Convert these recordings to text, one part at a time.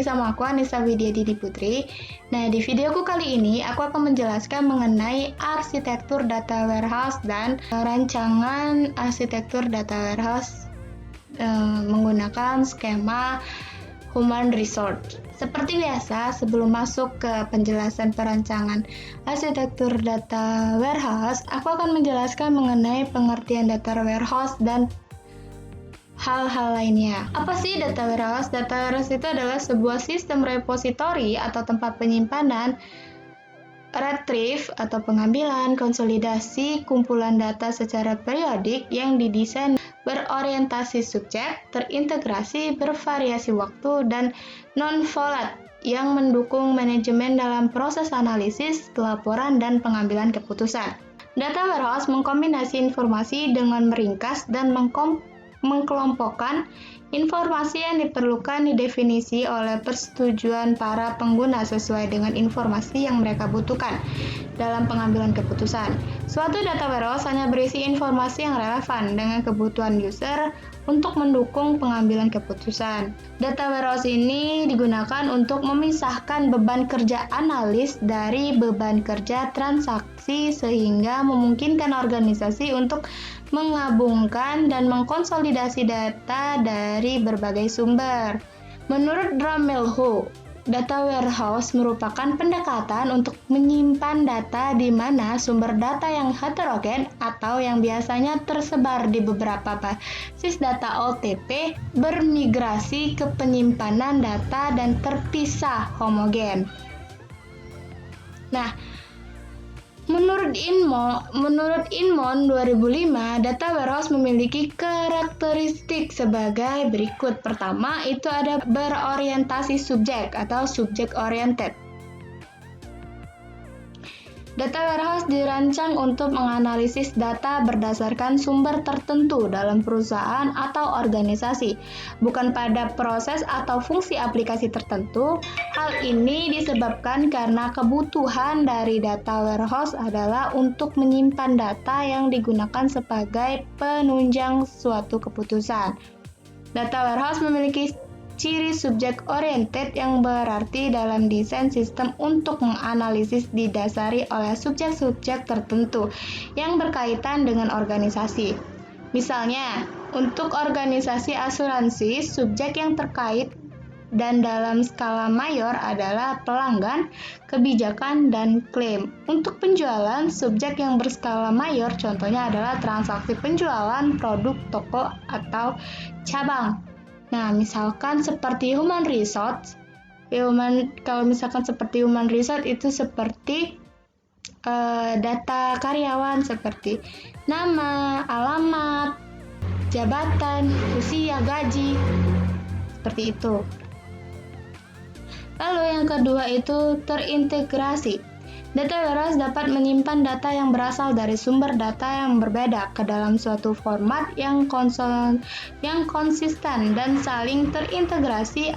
sama aku Anissa Widya Didi Putri. Nah, di videoku kali ini aku akan menjelaskan mengenai arsitektur data warehouse dan rancangan arsitektur data warehouse menggunakan skema human resource. Seperti biasa, sebelum masuk ke penjelasan perancangan arsitektur data warehouse, aku akan menjelaskan mengenai pengertian data warehouse dan hal-hal lainnya. Apa sih data warehouse? Data warehouse itu adalah sebuah sistem repositori atau tempat penyimpanan, retrieve atau pengambilan, konsolidasi, kumpulan data secara periodik yang didesain berorientasi subjek, terintegrasi, bervariasi waktu, dan non-volatile yang mendukung manajemen dalam proses analisis, pelaporan, dan pengambilan keputusan. Data warehouse mengkombinasi informasi dengan meringkas dan mengkelompokkan informasi yang diperlukan didefinisi oleh persetujuan para pengguna sesuai dengan informasi yang mereka butuhkan dalam pengambilan keputusan. Suatu data warehouse hanya berisi informasi yang relevan dengan kebutuhan user untuk mendukung pengambilan keputusan. Data warehouse ini digunakan untuk memisahkan beban kerja analis dari beban kerja transaksi sehingga memungkinkan organisasi untuk menggabungkan dan mengkonsolidasi data dari berbagai sumber. Menurut Dramelho, data warehouse merupakan pendekatan untuk menyimpan data di mana sumber data yang heterogen atau yang biasanya tersebar di beberapa basis data OTP bermigrasi ke penyimpanan data dan terpisah homogen. Nah, Menurut Inmon 2005, data warehouse memiliki karakteristik sebagai berikut. Pertama, itu ada berorientasi subjek atau subject oriented. Data warehouse dirancang untuk menganalisis data berdasarkan sumber tertentu dalam perusahaan atau organisasi, bukan pada proses atau fungsi aplikasi tertentu. Hal ini disebabkan karena kebutuhan dari data warehouse adalah untuk menyimpan data yang digunakan sebagai penunjang suatu keputusan. Data warehouse memiliki ciri subject oriented yang berarti dalam desain sistem untuk menganalisis didasari oleh subjek-subjek tertentu yang berkaitan dengan organisasi. Misalnya, untuk organisasi asuransi, subjek yang terkait dan dalam skala mayor adalah pelanggan, kebijakan, dan klaim. Untuk penjualan, subjek yang berskala mayor contohnya adalah transaksi penjualan produk toko atau cabang. Nah, misalkan seperti human resource, kalau misalkan seperti human resource itu seperti data karyawan seperti nama, alamat, jabatan, usia, gaji, seperti itu. Lalu yang kedua itu terintegrasi. Data warehouse dapat menyimpan data yang berasal dari sumber data yang berbeda ke dalam suatu format yang konsisten dan saling terintegrasi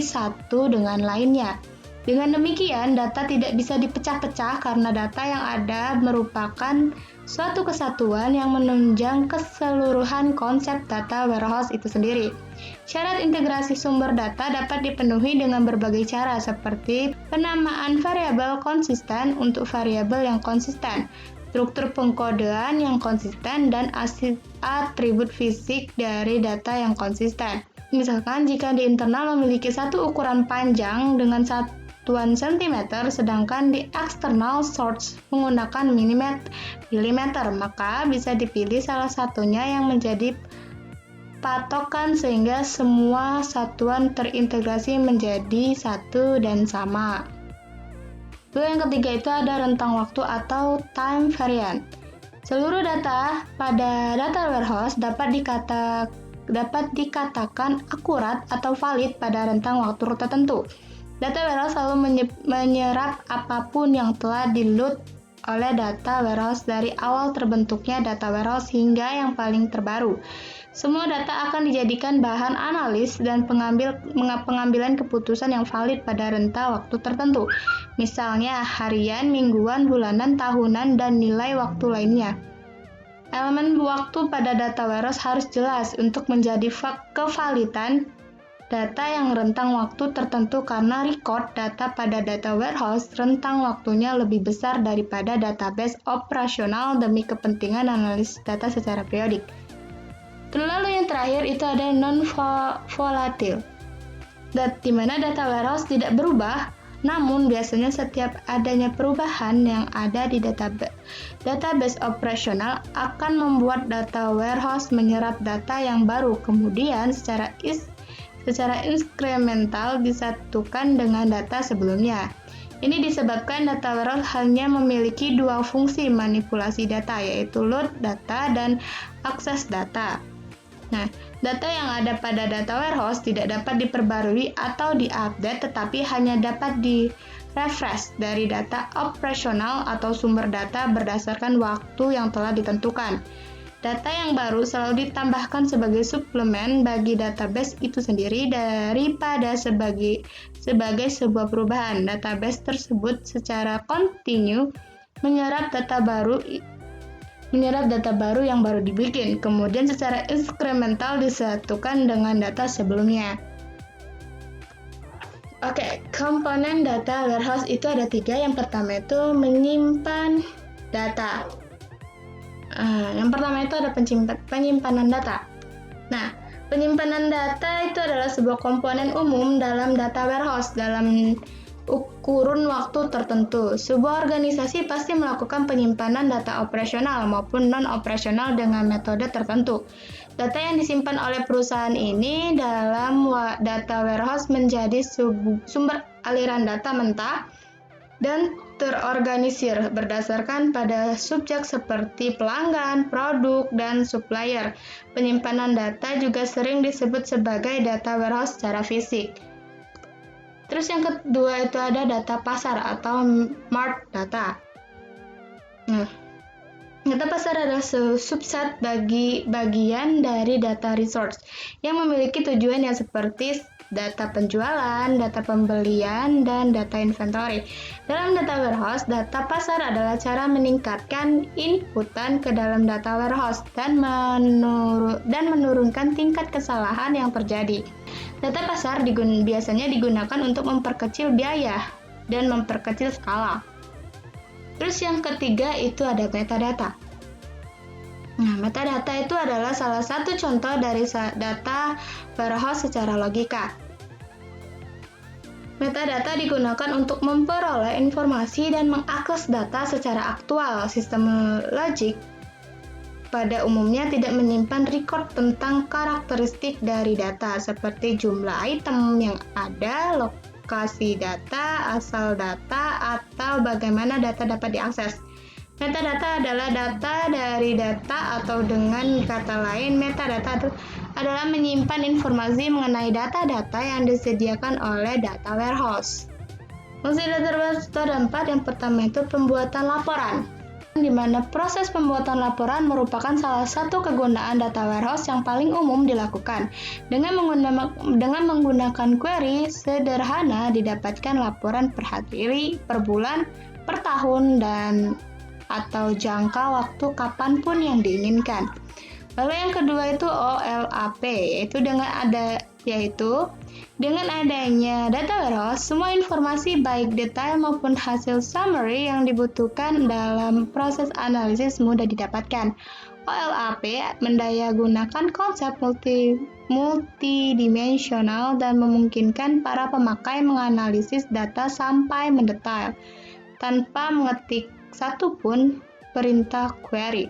satu dengan lainnya. Dengan demikian, data tidak bisa dipecah-pecah karena data yang ada merupakan suatu kesatuan yang menunjang keseluruhan konsep data warehouse itu sendiri. Syarat integrasi sumber data dapat dipenuhi dengan berbagai cara seperti penamaan variabel konsisten untuk variabel yang konsisten, struktur pengkodean yang konsisten, dan atribut fisik dari data yang konsisten. Misalkan jika di internal memiliki satu ukuran panjang dengan satuan cm, sedangkan di eksternal source menggunakan milimeter, maka bisa dipilih salah satunya yang menjadi patokan sehingga semua satuan terintegrasi menjadi satu dan sama. Lalu yang ketiga itu ada rentang waktu atau time variant. Seluruh data pada data warehouse dapat dikatakan akurat atau valid pada rentang waktu tertentu. Data warehouse selalu menyerap apapun yang telah di-load oleh data warehouse dari awal terbentuknya data warehouse hingga yang paling terbaru. Semua data akan dijadikan bahan analis dan pengambilan keputusan yang valid pada rentang waktu tertentu. Misalnya harian, mingguan, bulanan, tahunan, dan nilai waktu lainnya. Elemen waktu pada data warehouse harus jelas untuk menjadi kevalidan data yang rentang waktu tertentu karena record data pada data warehouse rentang waktunya lebih besar daripada database operasional demi kepentingan analisis data secara periodik. Lalu yang terakhir itu ada non-volatile, di mana data warehouse tidak berubah, namun biasanya setiap adanya perubahan yang ada di database operasional akan membuat data warehouse menyerap data yang baru, kemudian secara inkremental disatukan dengan data sebelumnya. Ini disebabkan data warehouse hanya memiliki dua fungsi manipulasi data, yaitu load data dan akses data. Nah, data yang ada pada data warehouse tidak dapat diperbarui atau diupdate, tetapi hanya dapat di-refresh dari data operasional atau sumber data berdasarkan waktu yang telah ditentukan. Data yang baru selalu ditambahkan sebagai suplemen bagi database itu sendiri daripada sebagai sebuah perubahan. Database tersebut secara kontinu menyerap data baru yang baru dibikin, kemudian secara inkremental disatukan dengan data sebelumnya. Oke, komponen data warehouse itu ada 3. Yang pertama itu menyimpan data. Yang pertama itu ada penyimpanan data. Nah, penyimpanan data itu adalah sebuah komponen umum dalam data warehouse dalam kurun waktu tertentu. Sebuah organisasi pasti melakukan penyimpanan data operasional maupun non-operasional dengan metode tertentu. Data yang disimpan oleh perusahaan ini dalam data warehouse menjadi sumber aliran data mentah dan terorganisir berdasarkan pada subjek seperti pelanggan, produk, dan supplier. Penyimpanan data juga sering disebut sebagai data warehouse secara fisik. Terus yang kedua itu ada data pasar atau mart data. Nah, data pasar adalah subset bagian dari data resource yang memiliki tujuan yang seperti data penjualan, data pembelian, dan data inventory. Dalam data warehouse, data pasar adalah cara meningkatkan inputan ke dalam data warehouse dan menurunkan tingkat kesalahan yang terjadi. Data pasar biasanya digunakan untuk memperkecil biaya dan memperkecil skala. Terus yang ketiga itu ada metadata. Nah, metadata itu adalah salah satu contoh dari data warehouse secara logika. Metadata digunakan untuk memperoleh informasi dan mengakses data secara aktual. Sistem logik pada umumnya tidak menyimpan record tentang karakteristik dari data seperti jumlah item yang ada, lokasi data, asal data, atau bagaimana data dapat diakses. Metadata adalah data dari data, atau dengan kata lain, metadata adalah menyimpan informasi mengenai data-data yang disediakan oleh data warehouse. Fungsi data warehouse ada 4. Yang pertama itu pembuatan laporan, di mana proses pembuatan laporan merupakan salah satu kegunaan data warehouse yang paling umum dilakukan. Dengan menggunakan query sederhana didapatkan laporan per hari, per bulan, per tahun, dan atau jangka waktu kapanpun yang diinginkan. Lalu yang kedua itu OLAP, yaitu dengan adanya data warehouse, semua informasi baik detail maupun hasil summary yang dibutuhkan dalam proses analisis mudah didapatkan. OLAP mendayagunakan konsep multidimensional dan memungkinkan para pemakai menganalisis data sampai mendetail tanpa mengetik satupun perintah query.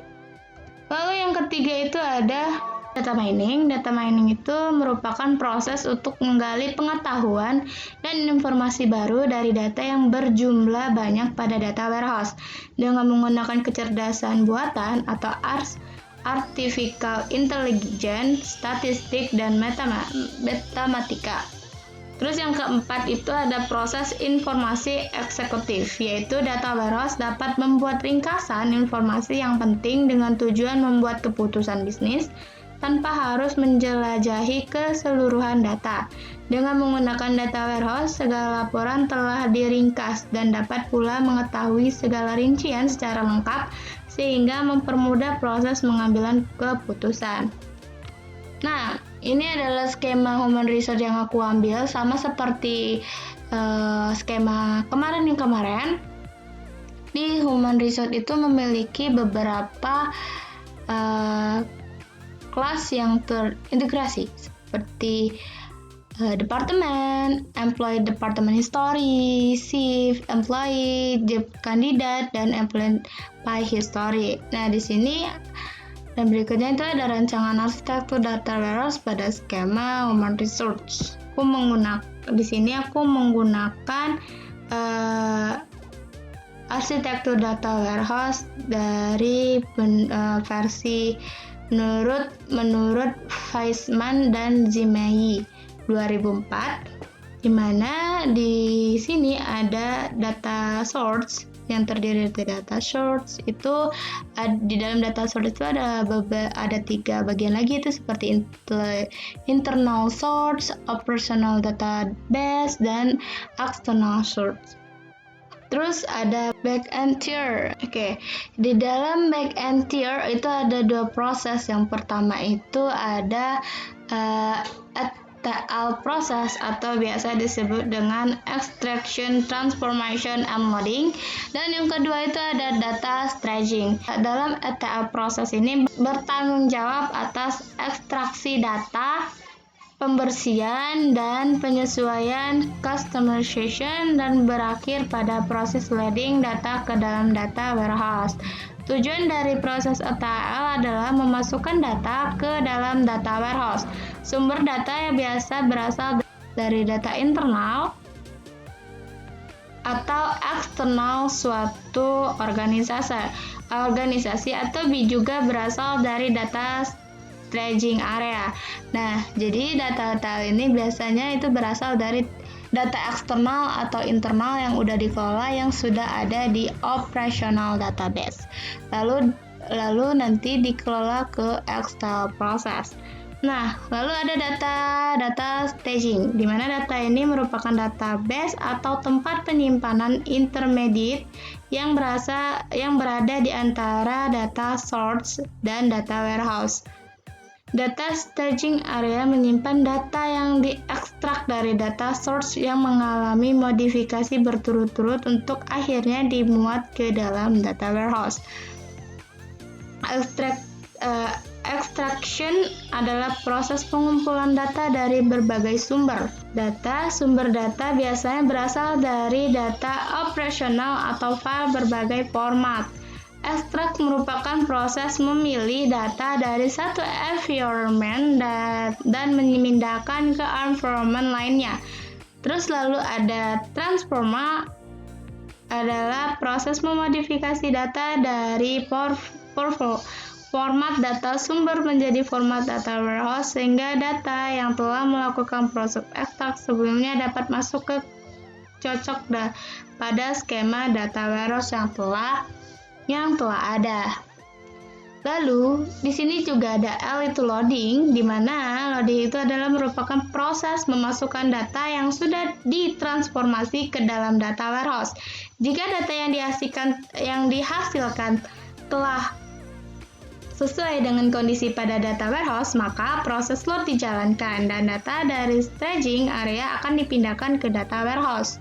Lalu yang ketiga itu ada data mining. Data mining itu merupakan proses untuk menggali pengetahuan dan informasi baru dari data yang berjumlah banyak pada data warehouse dengan menggunakan kecerdasan buatan atau artificial intelligence, statistik, dan matematika. Terus yang keempat itu ada proses informasi eksekutif, yaitu data warehouse dapat membuat ringkasan informasi yang penting dengan tujuan membuat keputusan bisnis tanpa harus menjelajahi keseluruhan data. Dengan menggunakan data warehouse, segala laporan telah diringkas dan dapat pula mengetahui segala rincian secara lengkap sehingga mempermudah proses pengambilan keputusan. Nah, Ini adalah skema human resource yang aku ambil, sama seperti skema kemarin. Di human resource itu memiliki beberapa kelas yang terintegrasi seperti departemen, employee department history, shift, employee, job candidate, dan employee history. Nah, di sini dan berikutnya itu ada rancangan arsitektur data warehouse pada skema human resource. Di sini aku menggunakan arsitektur data warehouse dari versi menurut Weissman dan Zimei 2004, di mana di sini ada data source yang terdiri dari data source. Itu di dalam data source itu ada 3 bagian lagi, itu seperti internal source, operational database, dan external source. Terus ada back-end tier. Di dalam back-end tier itu ada 2 proses. Yang pertama itu ada ETL proses atau biasa disebut dengan extraction, transformation, and loading. Dan yang kedua itu ada data staging. Dalam ETL proses ini bertanggung jawab atas ekstraksi data, pembersihan dan penyesuaian customization, dan berakhir pada proses loading data ke dalam data warehouse. Tujuan dari proses ETL adalah memasukkan data ke dalam data warehouse. Sumber data yang biasa berasal dari data internal atau eksternal suatu organisasi atau juga berasal dari data staging area. Nah, jadi data ini biasanya itu berasal dari data eksternal atau internal yang udah dikelola, yang sudah ada di operational database. Lalu nanti dikelola ke ETL proses. Nah, lalu ada data staging, di mana data ini merupakan database atau tempat penyimpanan intermediate yang berada di antara data source dan data warehouse. Data staging area menyimpan data yang diekstrak dari data source yang mengalami modifikasi berturut-turut untuk akhirnya dimuat ke dalam data warehouse. Extraction adalah proses pengumpulan data dari berbagai sumber. Sumber data biasanya berasal dari data operasional atau file berbagai format. Ekstrak merupakan proses memilih data dari satu environment dan memindahkan ke environment lainnya. Terus lalu ada transforma, adalah proses memodifikasi data dari format data sumber menjadi format data warehouse, sehingga data yang telah melakukan proses ekstrak sebelumnya dapat masuk ke cocok pada skema data warehouse yang telah ada. Lalu di sini juga ada L, itu loading, di mana loading itu adalah merupakan proses memasukkan data yang sudah ditransformasi ke dalam data warehouse. Jika data yang dihasilkan telah sesuai dengan kondisi pada data warehouse, maka proses load dijalankan dan data dari staging area akan dipindahkan ke data warehouse.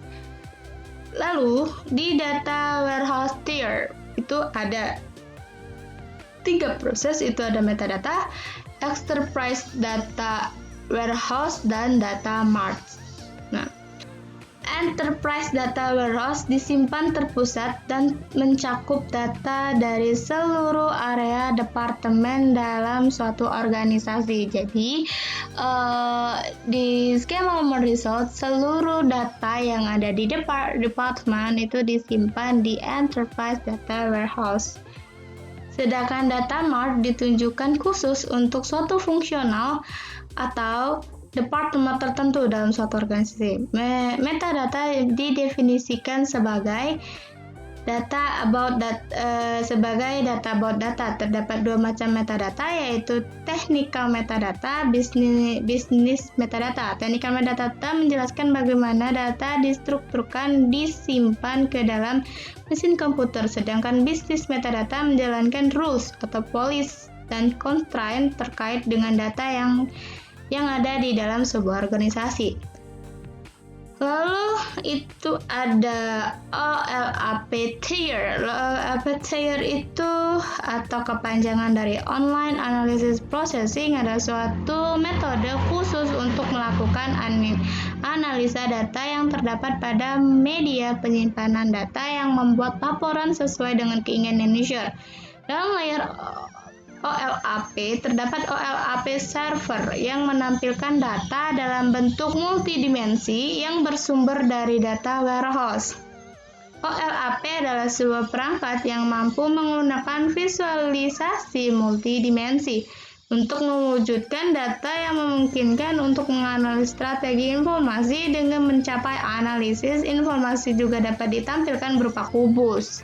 Lalu di data warehouse tier itu ada 3 proses, itu ada metadata, enterprise data warehouse, dan data mart. Nah, enterprise data warehouse disimpan terpusat dan mencakup data dari seluruh area departemen dalam suatu organisasi. Jadi di skema human resource, seluruh data yang ada di departemen itu disimpan di enterprise data warehouse. Sedangkan data mart ditunjukkan khusus untuk suatu fungsional atau departemen tertentu dalam suatu organisasi. Metadata didefinisikan sebagai data about data. Terdapat 2 macam metadata, yaitu technical metadata, business metadata. Technical metadata menjelaskan bagaimana data distrukturkan, disimpan ke dalam mesin komputer, sedangkan business metadata menjalankan rules atau policy dan constraint terkait dengan data yang yang ada di dalam sebuah organisasi. Lalu itu ada OLAP tier. OLAP tier itu atau kepanjangan dari Online Analysis Processing adalah suatu metode khusus untuk melakukan analisa data yang terdapat pada media penyimpanan data yang membuat laporan sesuai dengan keinginan user. Dalam layar OLAP terdapat OLAP server yang menampilkan data dalam bentuk multidimensi yang bersumber dari data warehouse. OLAP adalah sebuah perangkat yang mampu menggunakan visualisasi multidimensi untuk mewujudkan data yang memungkinkan untuk menganalisis strategi informasi dengan mencapai analisis. Informasi juga dapat ditampilkan berupa kubus.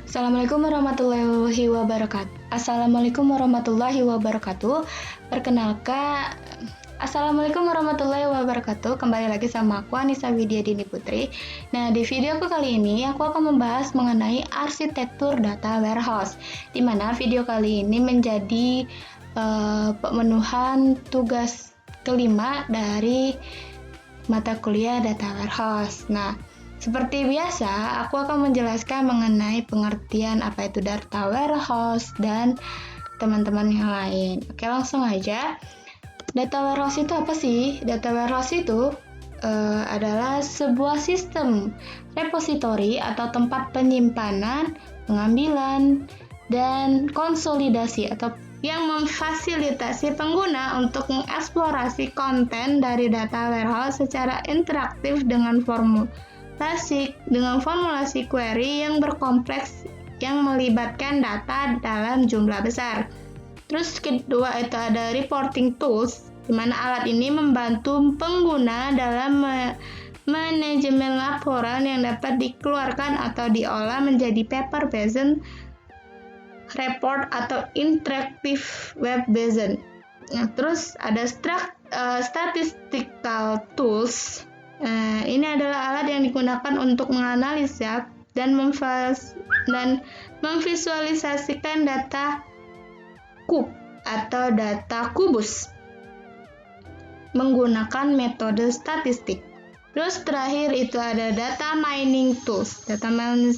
Assalamualaikum warahmatullahi wabarakatuh. Perkenalkan, Assalamualaikum warahmatullahi wabarakatuh. Kembali lagi sama aku Anissa Widya Dini Putri. Nah, di video aku kali ini aku akan membahas mengenai arsitektur data warehouse, di mana video kali ini menjadi pemenuhan tugas kelima dari mata kuliah data warehouse. Nah, seperti biasa, aku akan menjelaskan mengenai pengertian apa itu data warehouse dan teman-teman yang lain. Oke, langsung aja. Data warehouse itu apa sih? Data warehouse itu adalah sebuah sistem repositori atau tempat penyimpanan, pengambilan, dan konsolidasi atau yang memfasilitasi pengguna untuk mengeksplorasi konten dari data warehouse secara interaktif dengan formulasi query yang berkompleks yang melibatkan data dalam jumlah besar. Terus kedua itu ada reporting tools, di mana alat ini membantu pengguna dalam manajemen laporan yang dapat dikeluarkan atau diolah menjadi paper-based report atau interactive web-based. Nah, terus ada statistical tools. Ini adalah alat yang digunakan untuk menganalisa dan memvisualisasikan data kub atau data kubus menggunakan metode statistik. Terus terakhir itu ada data mining tools. Data mining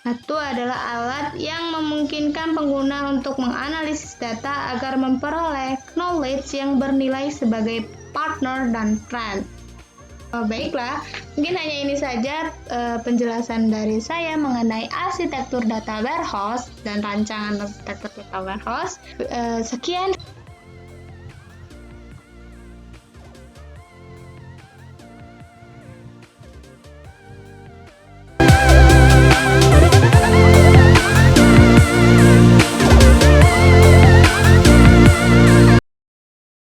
itu adalah alat yang memungkinkan pengguna untuk menganalisis data agar memperoleh knowledge yang bernilai sebagai partner dan friend. Baiklah, mungkin hanya ini saja penjelasan dari saya mengenai arsitektur data warehouse dan rancangan arsitektur data warehouse. Sekian.